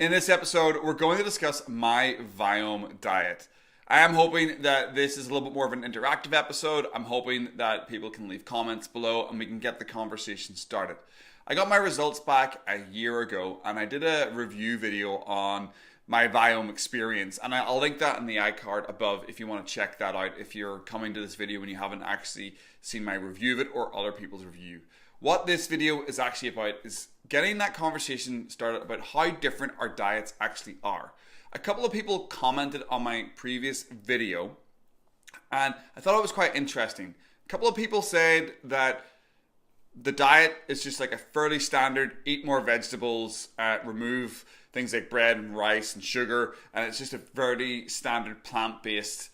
In this episode, we're going to discuss my Viome diet. I am hoping that this is a little bit more of an interactive episode. I'm hoping that people can leave comments below and we can get the conversation started. I got my results back a year ago and I did a review video on my Viome experience, and I'll link that in the iCard above if you want to check that out if you're coming to this video and you haven't actually seen my review of it or other people's review. What this video is actually about is getting that conversation started about how different our diets actually are. A couple of people commented on my previous video and I thought it was quite interesting. A couple of people said that the diet is just like a fairly standard, eat more vegetables, remove things like bread and rice and sugar, and it's just a very standard plant-based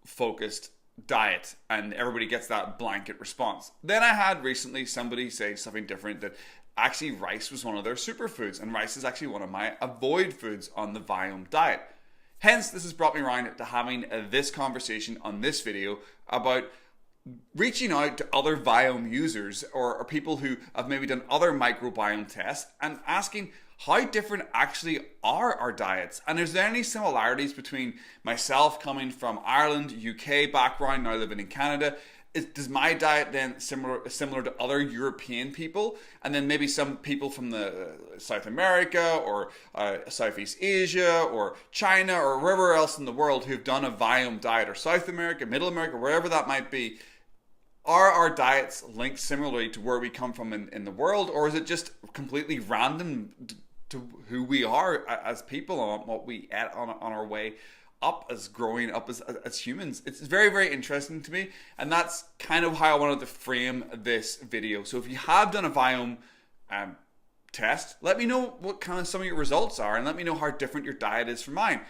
focused diet, and everybody gets that blanket response. Then I had recently somebody say something different, that actually rice was one of their superfoods, and rice is actually one of my avoid foods on the Viome diet. Hence, this has brought me around to having this conversation on this video about reaching out to other Viome users or people who have maybe done other microbiome tests and asking how different actually are our diets, and is there any similarities between myself coming from Ireland, UK background, now living in Canada? Does my diet then similar to other European people, and then maybe some people from the South America or Southeast Asia or China or wherever else in the world who've done a Viome diet, or South America, Middle America, wherever that might be? Are our diets linked similarly to where we come from in the world, or is it just completely random to who we are as people and what we ate on our way up as growing up as humans? It's very, very interesting to me, and that's kind of how I wanted to frame this video. So if you have done a Viome test, let me know what kind of some of your results are, and let me know how different your diet is from mine.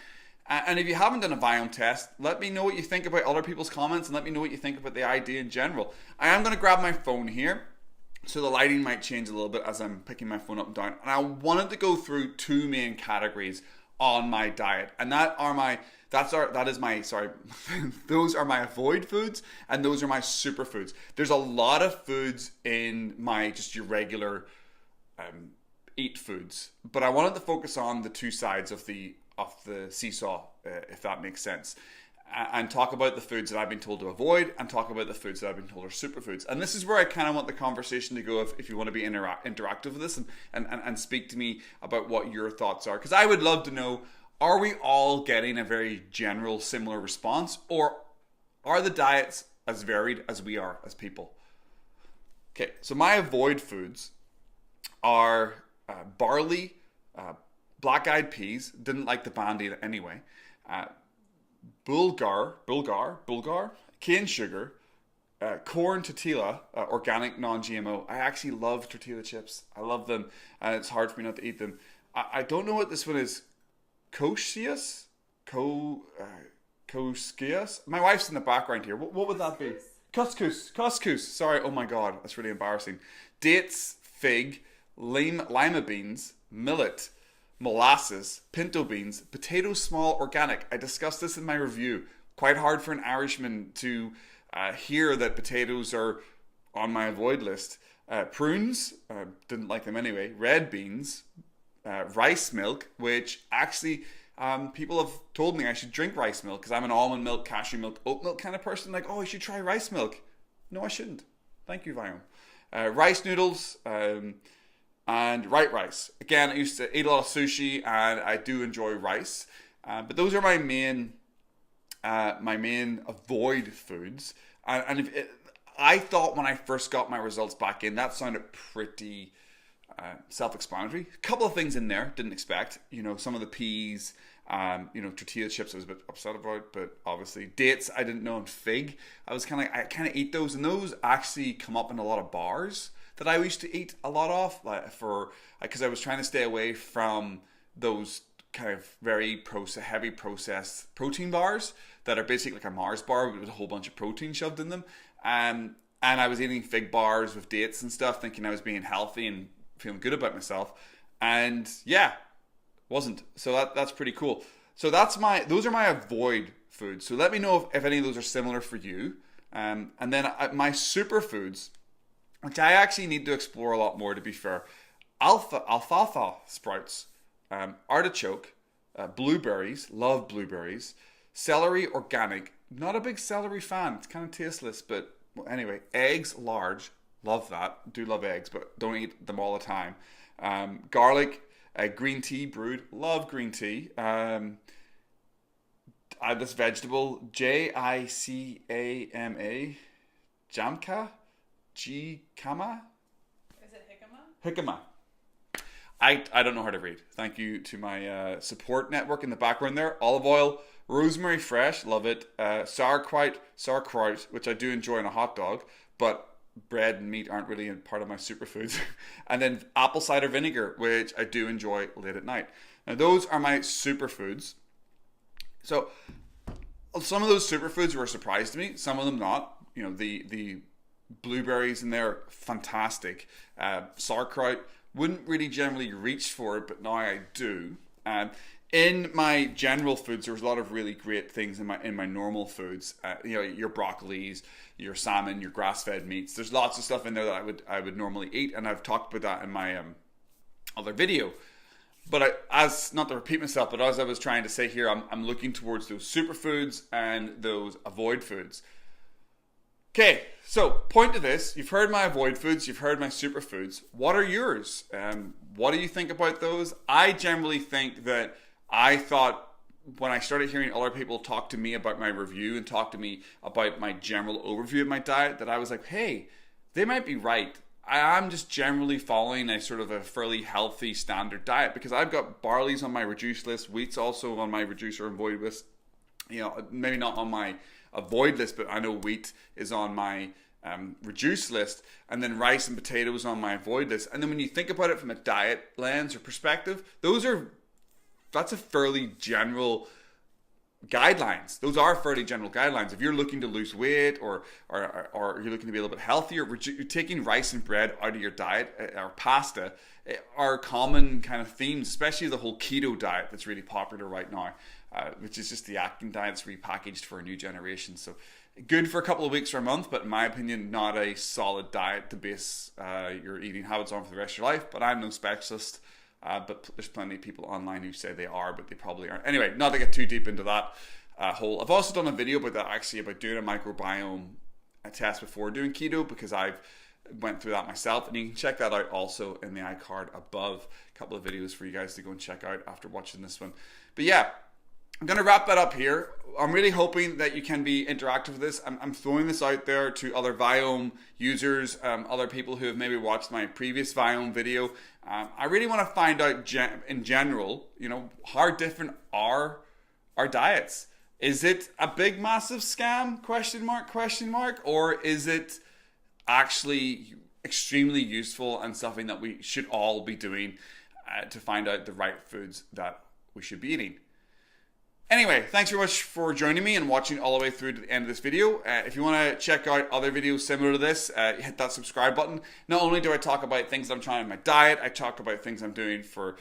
And if you haven't done a Viome test, let me know what you think about other people's comments, and let me know what you think about the idea in general. I am going to grab my phone here, so the lighting might change a little bit as I'm picking my phone up and down. And I wanted to go through two main categories on my diet, and those are my avoid foods, and those are my superfoods. There's a lot of foods in my just your regular eat foods, but I wanted to focus on the two sides of the seesaw, if that makes sense, and talk about the foods that I've been told to avoid, and talk about the foods that I've been told are superfoods. And this is where I kind of want the conversation to go, if you want to be interactive with this and speak to me about what your thoughts are, because I would love to know, are we all getting a very general similar response, or are the diets as varied as we are as people? Okay, so my avoid foods are barley, black-eyed peas, didn't like the band anyway, bulgur, cane sugar, corn tortilla, organic, non-GMO. I actually love tortilla chips. I love them, and it's hard for me not to eat them. I don't know what this one is. Koscius? Koscius? My wife's in the background here. What would that be? Couscous. Sorry, oh my god, that's really embarrassing. Dates, fig, lima beans, millet, molasses, pinto beans, potatoes small, organic. I discussed this in my review. Quite hard for an Irishman to hear that potatoes are on my avoid list. Prunes, didn't like them anyway. Red beans, rice milk, which actually people have told me I should drink rice milk because I'm an almond milk, cashew milk, oat milk kind of person. Like, oh, you should try rice milk. No, I shouldn't. Thank you, Viome. Rice noodles, and white rice. Again, I used to eat a lot of sushi, and I do enjoy rice. But those are my main avoid foods. I thought when I first got my results back in, that sounded pretty self-explanatory. A couple of things in there didn't expect. Some of the peas, tortilla chips I was a bit upset about, but obviously dates I didn't know, and fig. I kind of eat those, and those actually come up in a lot of bars that I used to eat a lot of, because I was trying to stay away from those kind of very heavy processed protein bars that are basically like a Mars bar with a whole bunch of protein shoved in them. And I was eating fig bars with dates and stuff, thinking I was being healthy and feeling good about myself. And yeah, wasn't. So that's pretty cool. So those are my avoid foods. So let me know if any of those are similar for you. And then my superfoods, which I actually need to explore a lot more, to be fair. Alfalfa sprouts artichoke, blueberries, love blueberries, celery organic, not a big celery fan, it's kind of tasteless, but well, anyway, eggs large, love that, do love eggs, but don't eat them all the time. Garlic, green tea brewed, love green tea. Add this vegetable, Jicama, jamka, G-kama? Is it jicama? Jicama. I don't know how to read. Thank you to my support network in the background there. Olive oil, rosemary fresh, love it. Sauerkraut, which I do enjoy on a hot dog, but bread and meat aren't really part of my superfoods. And then apple cider vinegar, which I do enjoy late at night. Now those are my superfoods. So some of those superfoods were a surprise to me, some of them not. You know, the blueberries in there, fantastic. Sauerkraut, wouldn't really generally reach for it, but now I do. In my general foods, there's a lot of really great things in my normal foods. You know, your broccolis, your salmon, your grass-fed meats. There's lots of stuff in there that I would normally eat, and I've talked about that in my other video. But as not to repeat myself, but as I was trying to say here, I'm looking towards those superfoods and those avoid foods. Okay, so point to this. You've heard my avoid foods, you've heard my superfoods. What are yours? What do you think about those? I generally think that I thought when I started hearing other people talk to me about my review and talk to me about my general overview of my diet, that I was like, hey, they might be right. I'm just generally following a sort of a fairly healthy standard diet because I've got barley's on my reduced list, wheat's also on my reduce or avoid list. You know, maybe not on my avoid list, but I know wheat is on my reduced list, and then rice and potatoes on my avoid list. And then when you think about it from a diet lens or perspective, that's a fairly general guidelines. Those are fairly general guidelines. If you're looking to lose weight or you're looking to be a little bit healthier, you're taking rice and bread out of your diet or pasta are common kind of themes, especially the whole keto diet that's really popular right now, which is just the Atkins diet that's repackaged for a new generation. So good for a couple of weeks or a month, but in my opinion, not a solid diet to base your eating habits on for the rest of your life. But I'm no specialist. But there's plenty of people online who say they are, but they probably aren't. Anyway, not to get too deep into that whole. I've also done a video about that, actually, about doing a microbiome test before doing keto, because I've went through that myself, and you can check that out also in the iCard above. A couple of videos for you guys to go and check out after watching this one. But yeah, I'm going to wrap that up here. I'm really hoping that you can be interactive with this. I'm throwing this out there to other Viome users, other people who have maybe watched my previous Viome video. I really want to find out in general, you know, how different are our diets. Is it a big, massive scam? Question mark? Or is it actually extremely useful and something that we should all be doing to find out the right foods that we should be eating? Anyway, thanks very much for joining me and watching all the way through to the end of this video. If you want to check out other videos similar to this, hit that subscribe button. Not only do I talk about things that I'm trying in my diet, I talk about things I'm doing for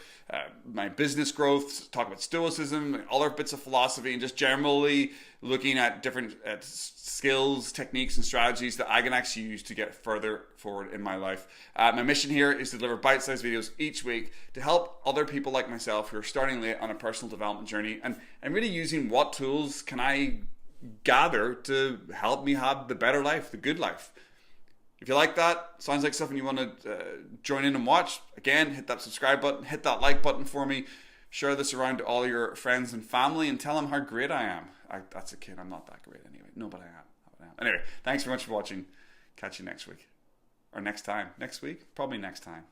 my business growth, talk about stoicism, other bits of philosophy, and just generally looking at different skills, techniques, and strategies that I can actually use to get further forward in my life. My mission here is to deliver bite-sized videos each week to help other people like myself who are starting late on a personal development journey, and really using what tools can I gather to help me have the better life, the good life. If you like that, sounds like something you want to join in and watch, again, hit that subscribe button, hit that like button for me, share this around to all your friends and family, and tell them how great I am. That's a kid, I'm not that great anyway. No, but I am. Anyway, thanks very much for watching. Catch you next week. Or next time. Next week? Probably next time.